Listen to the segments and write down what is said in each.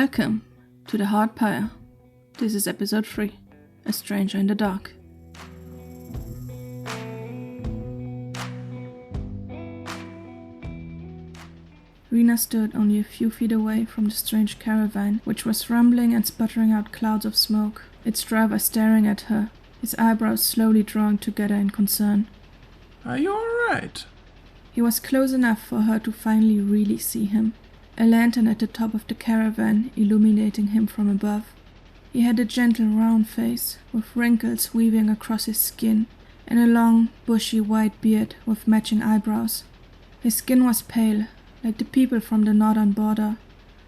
Welcome to the Hard Pyre. This is episode 3, A Stranger in the Dark. Rena stood only a few feet away from the strange caravan, which was rumbling and sputtering out clouds of smoke, its driver staring at her, his eyebrows slowly drawing together in concern. Are you alright? He was close enough for her to finally really see him, a lantern at the top of the caravan illuminating him from above. He had a gentle round face, with wrinkles weaving across his skin, and a long, bushy white beard with matching eyebrows. His skin was pale, like the people from the northern border,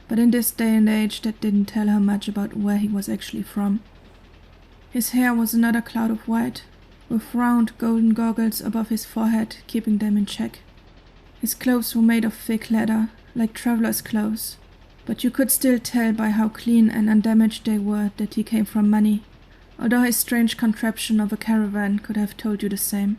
but in this day and age that didn't tell her much about where he was actually from. His hair was another cloud of white, with round golden goggles above his forehead keeping them in check. His clothes were made of thick leather, like traveler's clothes, but you could still tell by how clean and undamaged they were that he came from money, although his strange contraption of a caravan could have told you the same.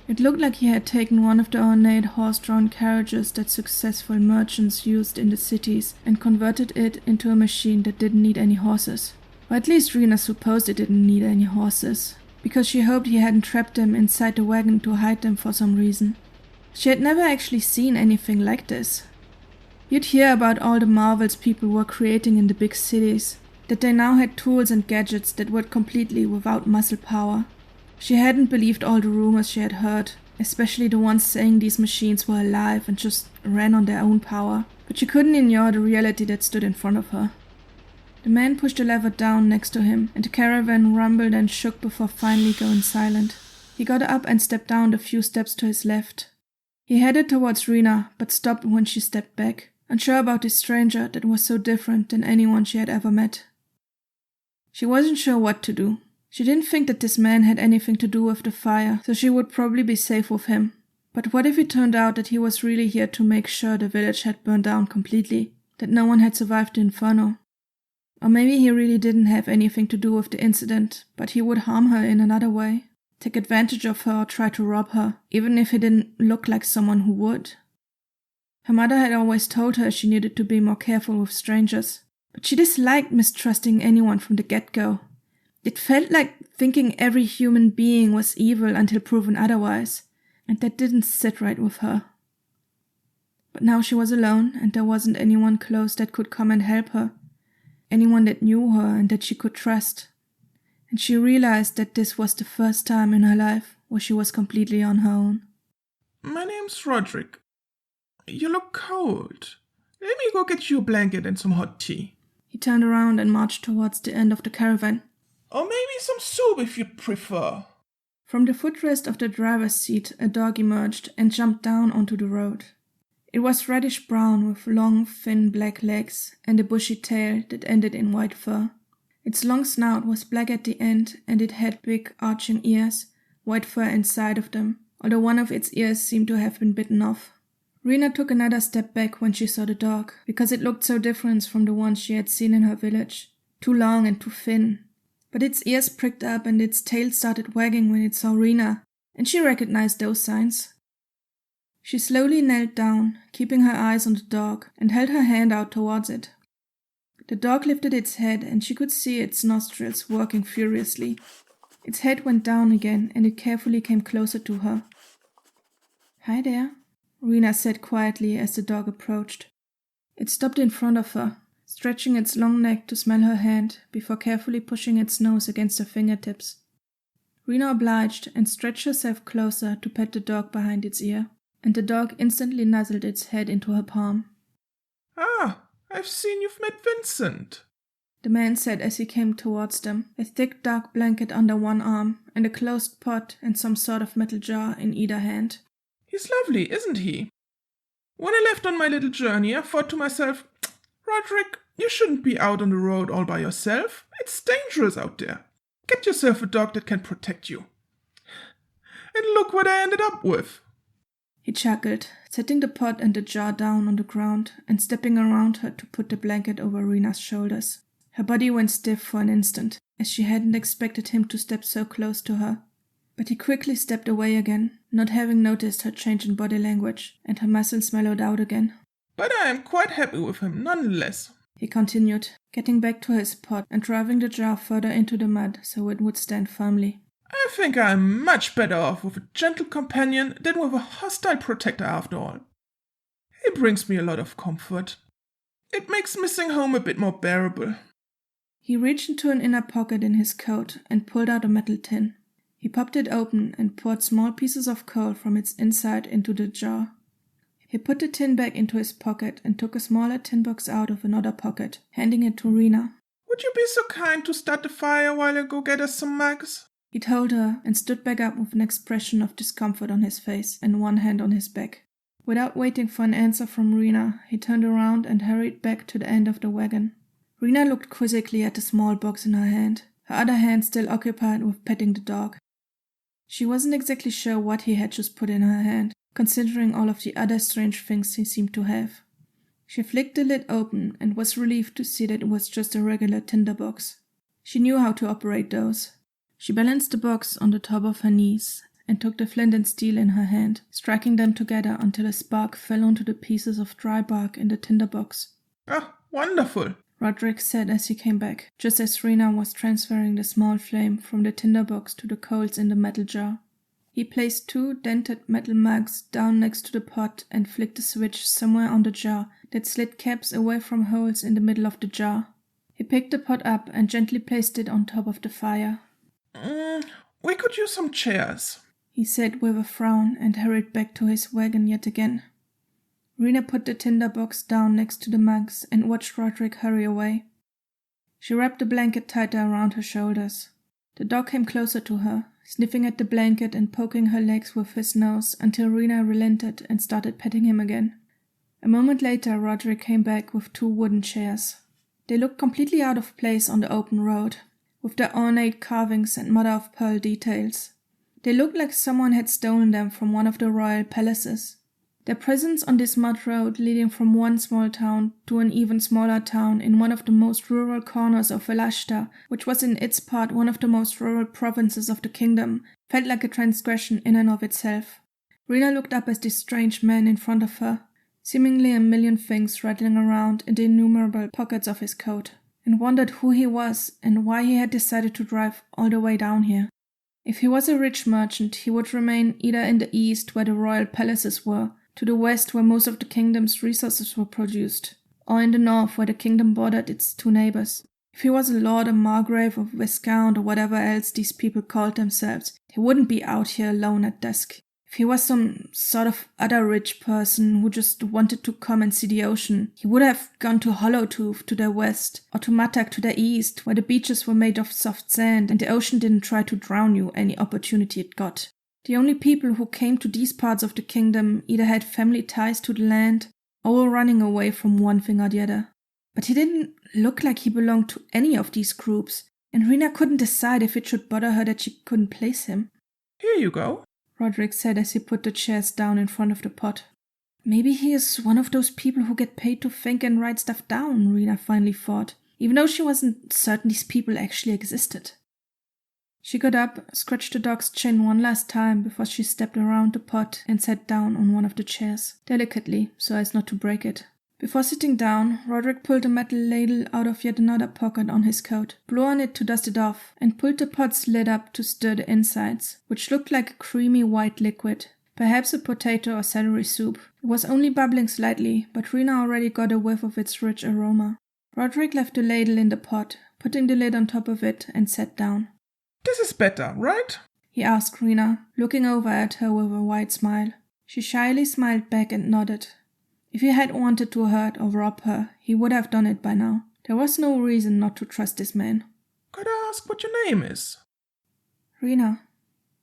It looked like he had taken one of the ornate horse-drawn carriages that successful merchants used in the cities and converted it into a machine that didn't need any horses. Or at least Rena supposed it didn't need any horses, because she hoped he hadn't trapped them inside the wagon to hide them for some reason. She had never actually seen anything like this. You'd hear about all the marvels people were creating in the big cities, that they now had tools and gadgets that worked completely without muscle power. She hadn't believed all the rumors she had heard, especially the ones saying these machines were alive and just ran on their own power, but she couldn't ignore the reality that stood in front of her. The man pushed a lever down next to him, and the caravan rumbled and shook before finally going silent. He got up and stepped down the few steps to his left. He headed towards Rena, but stopped when she stepped back, unsure about this stranger that was so different than anyone she had ever met. She wasn't sure what to do. She didn't think that this man had anything to do with the fire, so she would probably be safe with him. But what if it turned out that he was really here to make sure the village had burned down completely, that no one had survived the inferno? Or maybe he really didn't have anything to do with the incident, but he would harm her in another way, take advantage of her or try to rob her, even if he didn't look like someone who would. Her mother had always told her she needed to be more careful with strangers, but she disliked mistrusting anyone from the get-go. It felt like thinking every human being was evil until proven otherwise, and that didn't sit right with her. But now she was alone, and there wasn't anyone close that could come and help her, anyone that knew her and that she could trust. And she realized that this was the first time in her life where she was completely on her own. My name's Roderick. You look cold. Let me go get you a blanket and some hot tea. He turned around and marched towards the end of the caravan. Or maybe some soup if you'd prefer. From the footrest of the driver's seat, a dog emerged and jumped down onto the road. It was reddish-brown with long, thin black legs and a bushy tail that ended in white fur. Its long snout was black at the end, and it had big, arching ears, white fur inside of them, although one of its ears seemed to have been bitten off. Rena took another step back when she saw the dog, because it looked so different from the ones she had seen in her village. Too long and too thin. But its ears pricked up and its tail started wagging when it saw Rena, and she recognized those signs. She slowly knelt down, keeping her eyes on the dog, and held her hand out towards it. The dog lifted its head, and she could see its nostrils working furiously. Its head went down again, and it carefully came closer to her. "Hi there," Rena said quietly as the dog approached. It stopped in front of her, stretching its long neck to smell her hand before carefully pushing its nose against her fingertips. Rena obliged and stretched herself closer to pet the dog behind its ear, and the dog instantly nuzzled its head into her palm. Ah, I've seen you've met Vincent, the man said as he came towards them, a thick dark blanket under one arm and a closed pot and some sort of metal jar in either hand. He's lovely, isn't he? When I left on my little journey, I thought to myself, Roderick, you shouldn't be out on the road all by yourself. It's dangerous out there. Get yourself a dog that can protect you. And look what I ended up with. He chuckled, setting the pot and the jar down on the ground and stepping around her to put the blanket over Rena's shoulders. Her body went stiff for an instant, as she hadn't expected him to step so close to her. But he quickly stepped away again, not having noticed her change in body language, and her muscles mellowed out again. But I am quite happy with him nonetheless. he continued, getting back to his pot and driving the jar further into the mud so it would stand firmly. I think I'm much better off with a gentle companion than with a hostile protector after all. He brings me a lot of comfort. It makes missing home a bit more bearable. He reached into an inner pocket in his coat and pulled out a metal tin. He popped it open and poured small pieces of coal from its inside into the jar. He put the tin back into his pocket and took a smaller tin box out of another pocket, handing it to Rena. Would you be so kind to start the fire while I go get us some mugs? He told her and stood back up with an expression of discomfort on his face and one hand on his back. Without waiting for an answer from Rena, he turned around and hurried back to the end of the wagon. Rena looked quizzically at the small box in her hand, her other hand still occupied with petting the dog. She wasn't exactly sure what he had just put in her hand, considering all of the other strange things he seemed to have. She flicked the lid open and was relieved to see that it was just a regular tinderbox. She knew how to operate those. She balanced the box on the top of her knees and took the flint and steel in her hand, striking them together until a spark fell onto the pieces of dry bark in the tinderbox. Ah, wonderful, Roderick said as he came back, just as Rena was transferring the small flame from the tinderbox to the coals in the metal jar. He placed 2 dented metal mugs down next to the pot and flicked a switch somewhere on the jar that slid caps away from holes in the middle of the jar. He picked the pot up and gently placed it on top of the fire. We could use some chairs, he said with a frown and hurried back to his wagon yet again. Rena put the tinderbox down next to the mugs and watched Roderick hurry away. She wrapped the blanket tighter around her shoulders. The dog came closer to her, sniffing at the blanket and poking her legs with his nose until Rena relented and started petting him again. A moment later, Roderick came back with 2 wooden chairs. They looked completely out of place on the open road, with their ornate carvings and mother-of-pearl details. They looked like someone had stolen them from one of the royal palaces. Their presence on this mud road leading from one small town to an even smaller town in one of the most rural corners of Velashta, which was in its part one of the most rural provinces of the kingdom, felt like a transgression in and of itself. Rena looked up at this strange man in front of her, seemingly a million things rattling around in the innumerable pockets of his coat, and wondered who he was and why he had decided to drive all the way down here. If he was a rich merchant, he would remain either in the east where the royal palaces were, to the west where most of the kingdom's resources were produced, or in the north where the kingdom bordered its 2 neighbors. If he was a lord or margrave or viscount or whatever else these people called themselves, he wouldn't be out here alone at dusk. If he was some sort of other rich person who just wanted to come and see the ocean, he would have gone to Hollowtooth to the west, or to Mattak to the east, where the beaches were made of soft sand and the ocean didn't try to drown you any opportunity it got. The only people who came to these parts of the kingdom either had family ties to the land or were running away from one thing or the other. But he didn't look like he belonged to any of these groups, and Rena couldn't decide if it should bother her that she couldn't place him. Here you go, Roderick said as he put the chairs down in front of the pot. Maybe he is one of those people who get paid to think and write stuff down, Rena finally thought, even though she wasn't certain these people actually existed. She got up, scratched the dog's chin one last time before she stepped around the pot and sat down on one of the chairs, delicately, so as not to break it. Before sitting down, Roderick pulled a metal ladle out of yet another pocket on his coat, blew on it to dust it off, and pulled the pot's lid up to stir the insides, which looked like a creamy white liquid, perhaps a potato or celery soup. It was only bubbling slightly, but Rena already got a whiff of its rich aroma. Roderick left the ladle in the pot, putting the lid on top of it, and sat down. This is better, right? He asked Rena, looking over at her with a wide smile. She shyly smiled back and nodded. If he had wanted to hurt or rob her, he would have done it by now. There was no reason not to trust this man. Could I ask what your name is? Rena.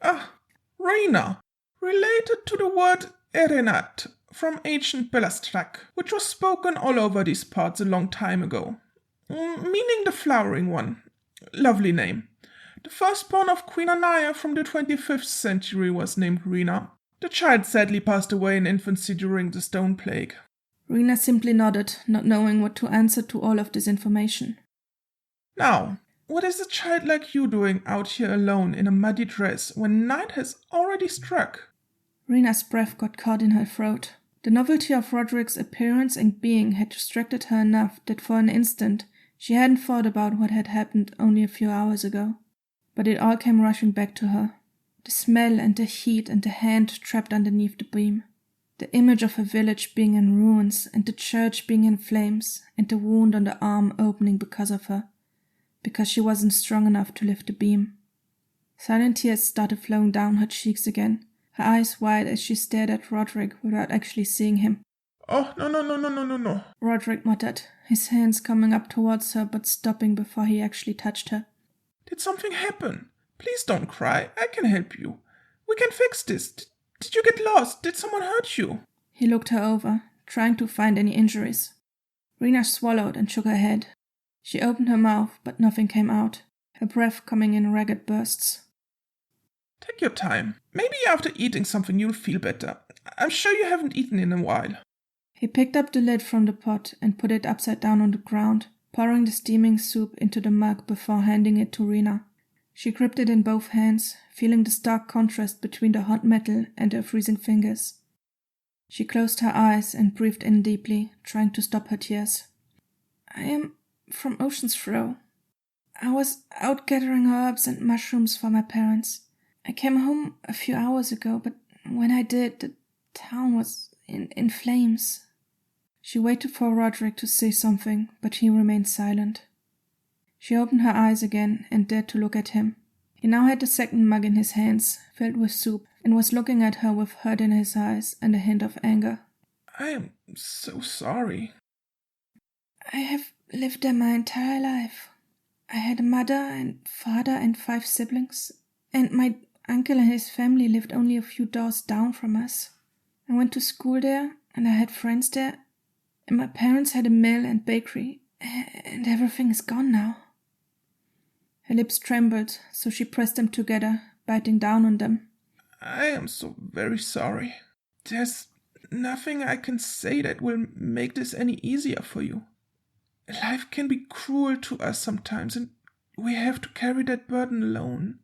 Ah, Rena. Related to the word Erenat from ancient Belastrak, which was spoken all over these parts a long time ago. Meaning the flowering one. Lovely name. The firstborn of Queen Anaya from the 25th century was named Rena. The child sadly passed away in infancy during the Stone Plague. Rena simply nodded, not knowing what to answer to all of this information. Now, what is a child like you doing out here alone in a muddy dress when night has already struck? Rena's breath got caught in her throat. The novelty of Roderick's appearance and being had distracted her enough that for an instant she hadn't thought about what had happened only a few hours ago. But it all came rushing back to her. The smell and the heat and the hand trapped underneath the beam. The image of her village being in ruins and the church being in flames and the wound on the arm opening because of her. Because she wasn't strong enough to lift the beam. Silent tears started flowing down her cheeks again, her eyes wide as she stared at Roderick without actually seeing him. Oh, no, Roderick muttered, his hands coming up towards her but stopping before he actually touched her. Did something happen? Please don't cry. I can help you. We can fix this. Did you get lost? Did someone hurt you? He looked her over, trying to find any injuries. Rena swallowed and shook her head. She opened her mouth, but nothing came out, her breath coming in ragged bursts. Take your time. Maybe after eating something you'll feel better. I'm sure you haven't eaten in a while. He picked up the lid from the pot and put it upside down on the ground, pouring the steaming soup into the mug before handing it to Rena. She gripped it in both hands, feeling the stark contrast between the hot metal and her freezing fingers. She closed her eyes and breathed in deeply, trying to stop her tears. I am from Ocean's Throw. I was out gathering herbs and mushrooms for my parents. I came home a few hours ago, but when I did, the town was in flames. She waited for Roderick to say something, but he remained silent. She opened her eyes again and dared to look at him. He now had the second mug in his hands, filled with soup, and was looking at her with hurt in his eyes and a hint of anger. I am so sorry. I have lived there my entire life. I had a mother and father and 5 siblings, and my uncle and his family lived only a few doors down from us. I went to school there, and I had friends there, and my parents had a mill and bakery, and everything is gone now. Her lips trembled, so she pressed them together, biting down on them. I am so very sorry. There's nothing I can say that will make this any easier for you. Life can be cruel to us sometimes, and we have to carry that burden alone.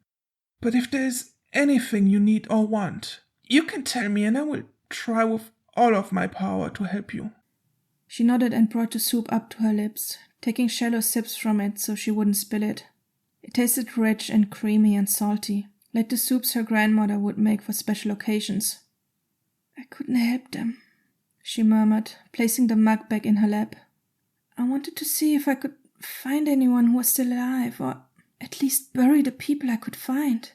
But if there is anything you need or want, you can tell me and I will try with all of my power to help you. She nodded and brought the soup up to her lips, taking shallow sips from it so she wouldn't spill it. It tasted rich and creamy and salty, like the soups her grandmother would make for special occasions. I couldn't help them, she murmured, placing the mug back in her lap. I wanted to see if I could find anyone who was still alive, or at least bury the people I could find.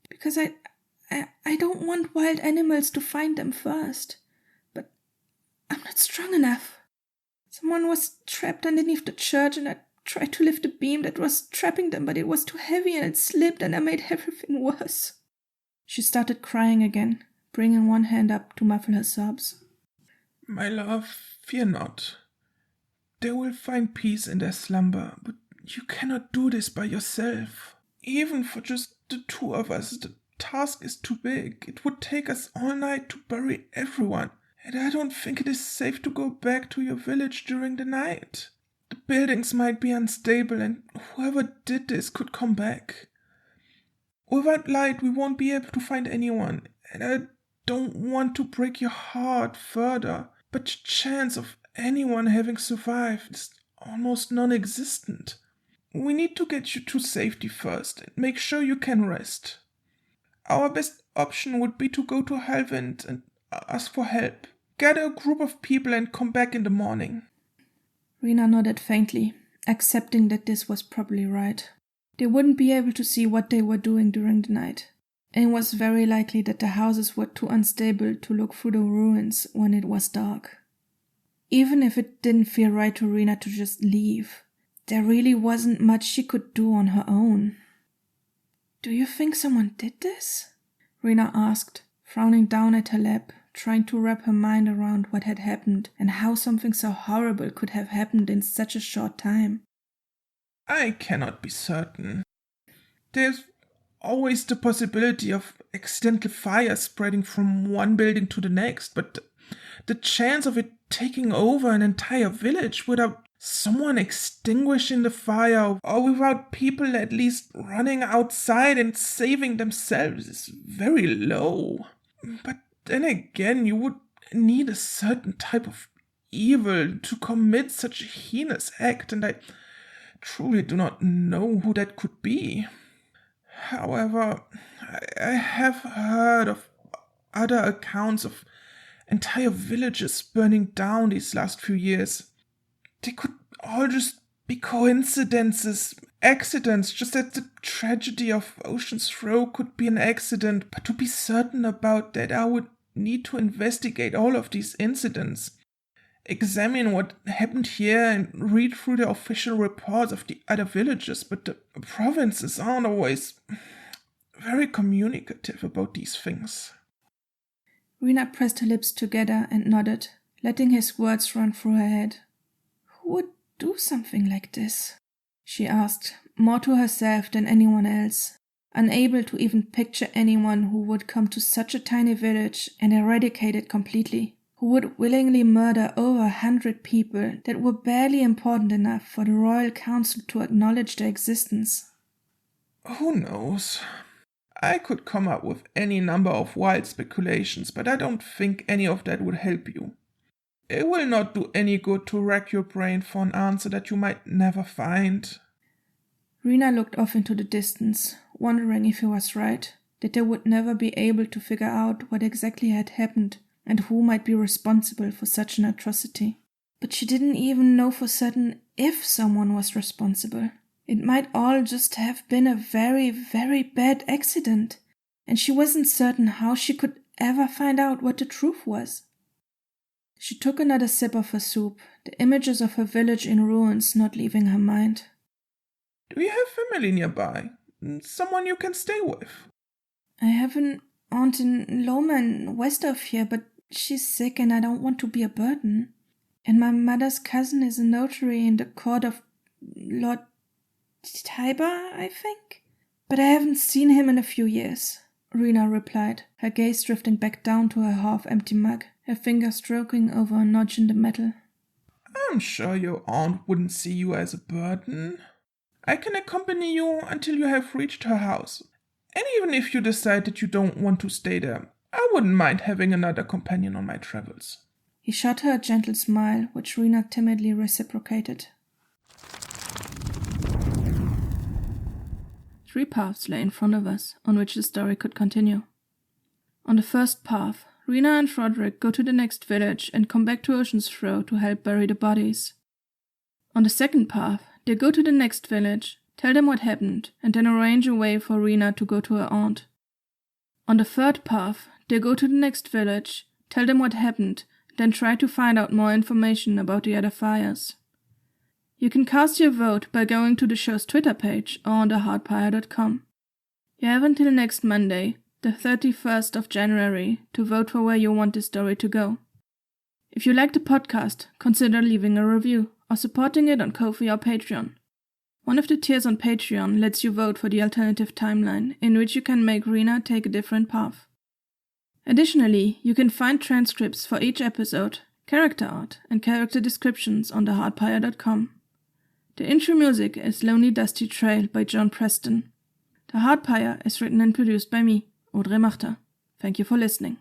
Because I don't want wild animals to find them first. But I'm not strong enough. Someone was trapped underneath the church and I tried to lift the beam that was trapping them, but it was too heavy and it slipped and I made everything worse. She started crying again, bringing one hand up to muffle her sobs. My love, fear not. They will find peace in their slumber, but you cannot do this by yourself. Even for just the 2 of us, the task is too big. It would take us all night to bury everyone, and I don't think it is safe to go back to your village during the night. The buildings might be unstable, and whoever did this could come back. Without light, we won't be able to find anyone, and I don't want to break your heart further, but the chance of anyone having survived is almost non-existent. We need to get you to safety first and make sure you can rest. Our best option would be to go to Halvent and ask for help. Gather a group of people and come back in the morning. Rena nodded faintly, accepting that this was probably right. They wouldn't be able to see what they were doing during the night, and it was very likely that the houses were too unstable to look through the ruins when it was dark. Even if it didn't feel right to Rena to just leave, there really wasn't much she could do on her own. Do you think someone did this? Rena asked, frowning down at her lap, trying to wrap her mind around what had happened and how something so horrible could have happened in such a short time. I cannot be certain. There's always the possibility of accidental fire spreading from one building to the next, but the chance of it taking over an entire village without someone extinguishing the fire or without people at least running outside and saving themselves is very low. But then again, you would need a certain type of evil to commit such a heinous act, and I truly do not know who that could be. However, I have heard of other accounts of entire villages burning down these last few years. They could all just be coincidences, accidents, just as the tragedy of Ocean's Row could be an accident, but to be certain about that, I would need to investigate all of these incidents, examine what happened here, and read through the official reports of the other villages, but the provinces aren't always very communicative about these things. Rena pressed her lips together and nodded, letting his words run through her head. Who would do something like this? She asked, more to herself than anyone else, unable to even picture anyone who would come to such a tiny village and eradicate it completely, who would willingly murder over 100 people that were barely important enough for the Royal Council to acknowledge their existence. Who knows? I could come up with any number of wild speculations, but I don't think any of that would help you. It will not do any good to rack your brain for an answer that you might never find. Rena looked off into the distance, wondering if he was right, that they would never be able to figure out what exactly had happened and who might be responsible for such an atrocity. But she didn't even know for certain if someone was responsible. It might all just have been a very, very bad accident, and she wasn't certain how she could ever find out what the truth was. She took another sip of her soup, the images of her village in ruins not leaving her mind. Do you have family nearby? Someone you can stay with? I have an aunt in Lomond, west of here, but she's sick and I don't want to be a burden. And my mother's cousin is a notary in the court of Lord Tiber, I think. But I haven't seen him in a few years, Rena replied, her gaze drifting back down to her half-empty mug, her finger stroking over a notch in the metal. I'm sure your aunt wouldn't see you as a burden. I can accompany you until you have reached her house. And even if you decide that you don't want to stay there, I wouldn't mind having another companion on my travels. He shot her a gentle smile, which Rena timidly reciprocated. 3 paths lay in front of us, on which the story could continue. On the first path, Rena and Roderick go to the next village and come back to Ocean's Row to help bury the bodies. On the second path, they go to the next village, tell them what happened, and then arrange a way for Rena to go to her aunt. On the third path, they go to the next village, tell them what happened, then try to find out more information about the other fires. You can cast your vote by going to the show's Twitter page or on thehardpire.com. You have until next Monday, the 31st of January, to vote for where you want this story to go. If you like the podcast, consider leaving a review or supporting it on Ko-fi or Patreon. One of the tiers on Patreon lets you vote for the alternative timeline, in which you can make Rena take a different path. Additionally, you can find transcripts for each episode, character art, and character descriptions on thehardpire.com. The intro music is Lonely Dusty Trail by John Preston. The Hardpire is written and produced by me, Audrey Martin. Thank you for listening.